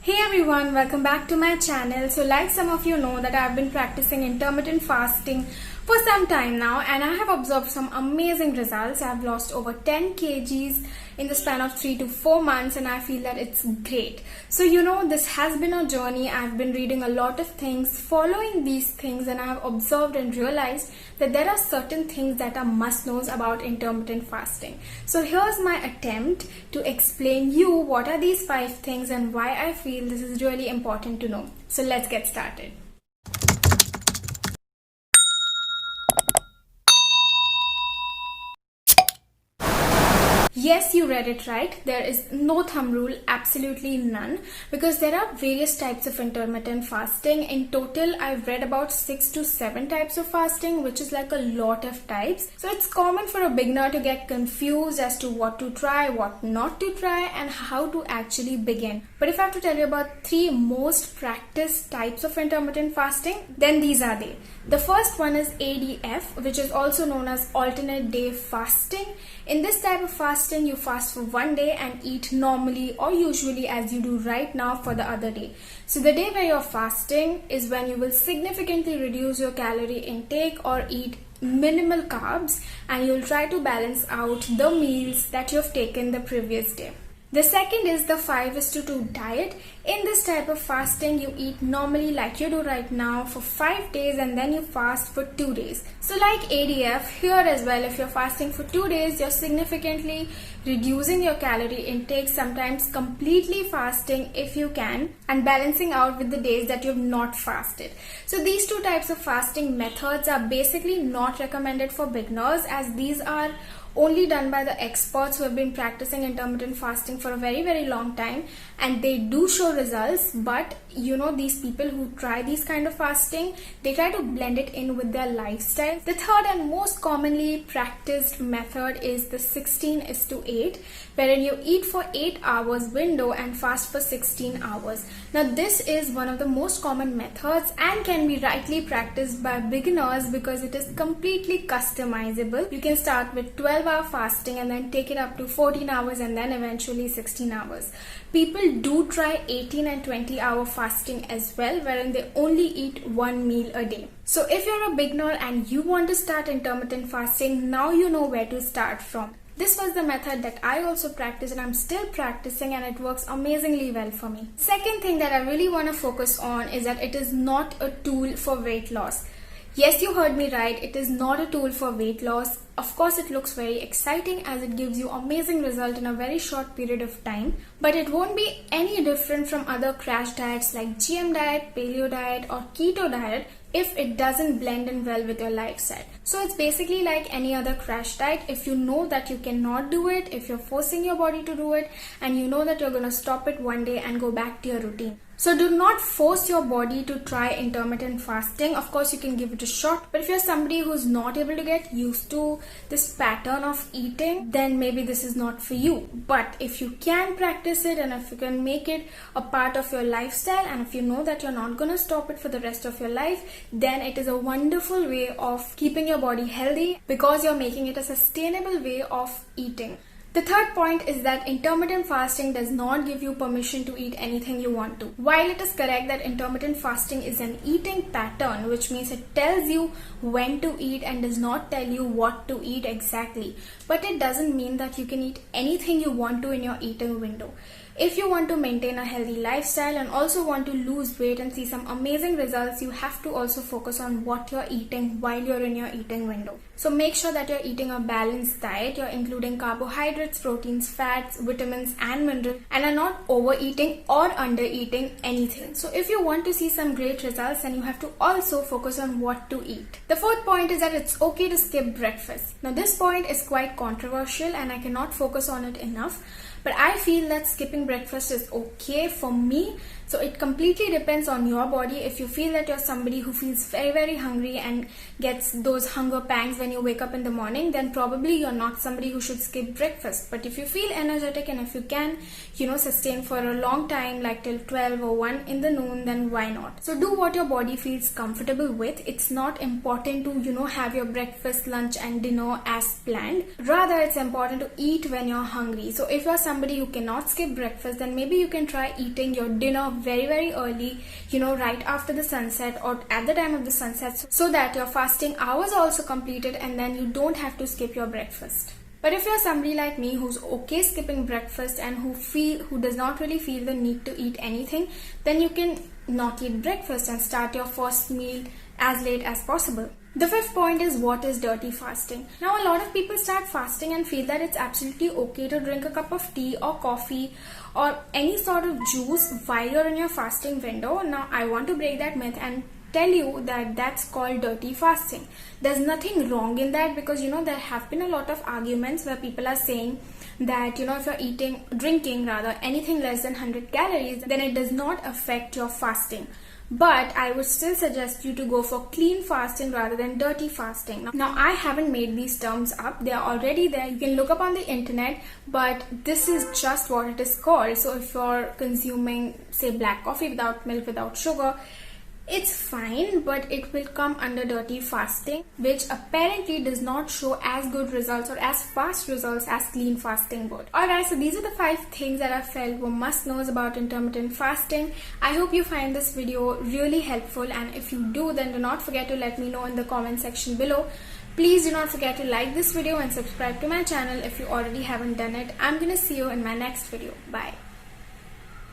Hey everyone, welcome back to my channel. So like some of you know that I've been practicing intermittent fasting for some time now and I have observed some amazing results. I've lost over 10 kgs in the span of 3 to 4 months and I feel that it's great. So this has been a journey. I've been reading a lot of things, following these things, and I have observed and realized that there are certain things that are must-knows about intermittent fasting. So here's my attempt to explain you what are these 5 things and why I feel this is really important to know. So let's get started. Yes, you read it right. There is no thumb rule, absolutely none, because there are various types of intermittent fasting. In total, I've read about 6 to 7 types of fasting, which is like a lot of types. So it's common for a beginner to get confused as to what to try, what not to try, and how to actually begin. But if I have to tell you about 3 most practiced types of intermittent fasting, then these are they. The first one is ADF, which is also known as alternate day fasting. In this type of fasting, you fast for one day and eat normally or usually as you do right now for the other day. So the day where you're fasting is when you will significantly reduce your calorie intake or eat minimal carbs, and you'll try to balance out the meals that you've taken the previous day. The second is the 5:2 diet. In this type of fasting, you eat normally like you do right now for 5 days and then you fast for 2 days. So like ADF, here as well, if you're fasting for 2 days, you're significantly reducing your calorie intake, sometimes completely fasting if you can, and balancing out with the days that you've not fasted. So these 2 types of fasting methods are basically not recommended for beginners, as these are only done by the experts who have been practicing intermittent fasting for a very long time, and they do show results. But these people who try these kind of fasting, they try to blend it in with their lifestyle. The third and most commonly practiced method is the 16:8, wherein you eat for 8 hours window and fast for 16 hours. Now this is one of the most common methods and can be rightly practiced by beginners because it is completely customizable. You can start with 12-hour fasting and then take it up to 14 hours and then eventually 16 hours. People do try 18 and 20-hour fasting as well, wherein they only eat one meal a day. So if you're a beginner and you want to start intermittent fasting, now you know where to start from. This was the method that I also practiced and I'm still practicing, and it works amazingly well for me. Second thing that I really want to focus on is that it is not a tool for weight loss. Yes, you heard me right. It is not a tool for weight loss. Of course, it looks very exciting as it gives you amazing result in a very short period of time. But it won't be any different from other crash diets like GM diet, paleo diet or keto diet if it doesn't blend in well with your lifestyle. So it's basically like any other crash diet. If you know that you cannot do it, if you're forcing your body to do it, and you know that you're going to stop it one day and go back to your routine. So do not force your body to try intermittent fasting. Of course, you can give it a shot, but if you're somebody who's not able to get used to this pattern of eating, then maybe this is not for you. But if you can practice it and if you can make it a part of your lifestyle, and if you know that you're not going to stop it for the rest of your life, then it is a wonderful way of keeping your body healthy because you're making it a sustainable way of eating. The third point is that intermittent fasting does not give you permission to eat anything you want to. While it is correct that intermittent fasting is an eating pattern, which means it tells you when to eat and does not tell you what to eat exactly, but it doesn't mean that you can eat anything you want to in your eating window. If you want to maintain a healthy lifestyle and also want to lose weight and see some amazing results, you have to also focus on what you're eating while you're in your eating window. So make sure that you're eating a balanced diet. You're including carbohydrates, proteins, fats, vitamins and minerals, and are not overeating or undereating anything. So if you want to see some great results, then you have to also focus on what to eat. The fourth point is that it's okay to skip breakfast. Now this point is quite controversial and I cannot focus on it enough. But I feel that skipping breakfast is okay for me So it completely depends on your body. If you feel that you're somebody who feels very hungry and gets those hunger pangs when you wake up in the morning, then probably you're not somebody who should skip breakfast. But if you feel energetic and if you can, sustain for a long time, like till 12 or 1 in the noon, then why not? So do what your body feels comfortable with. It's not important to, have your breakfast, lunch and dinner as planned. Rather, it's important to eat when you're hungry. So if you're somebody who cannot skip breakfast, then maybe you can try eating your dinner very early, right after the sunset or at the time of the sunset, so that your fasting hours are also completed and then you don't have to skip your breakfast. But if you're somebody like me who's okay skipping breakfast and who does not really feel the need to eat anything, then you can not eat breakfast and start your first meal as late as possible. The fifth point is, what is dirty fasting? Now, a lot of people start fasting and feel that it's absolutely okay to drink a cup of tea or coffee or any sort of juice while you're in your fasting window. Now, I want to break that myth and tell you that that's called dirty fasting. There's nothing wrong in that, because there have been a lot of arguments where people are saying that if you're drinking anything less than 100 calories, then it does not affect your fasting. But I would still suggest you to go for clean fasting rather than dirty fasting. Now, I haven't made these terms up. They are already there. You can look up on the internet, but this is just what it is called. So if you're consuming, say, black coffee without milk, without sugar, it's fine, but it will come under dirty fasting, which apparently does not show as good results or as fast results as clean fasting would. Alright, so these are the 5 things that I felt were must-knows about intermittent fasting. I hope you find this video really helpful, and if you do, then do not forget to let me know in the comment section below. Please do not forget to like this video and subscribe to my channel if you already haven't done it. I'm gonna see you in my next video. Bye.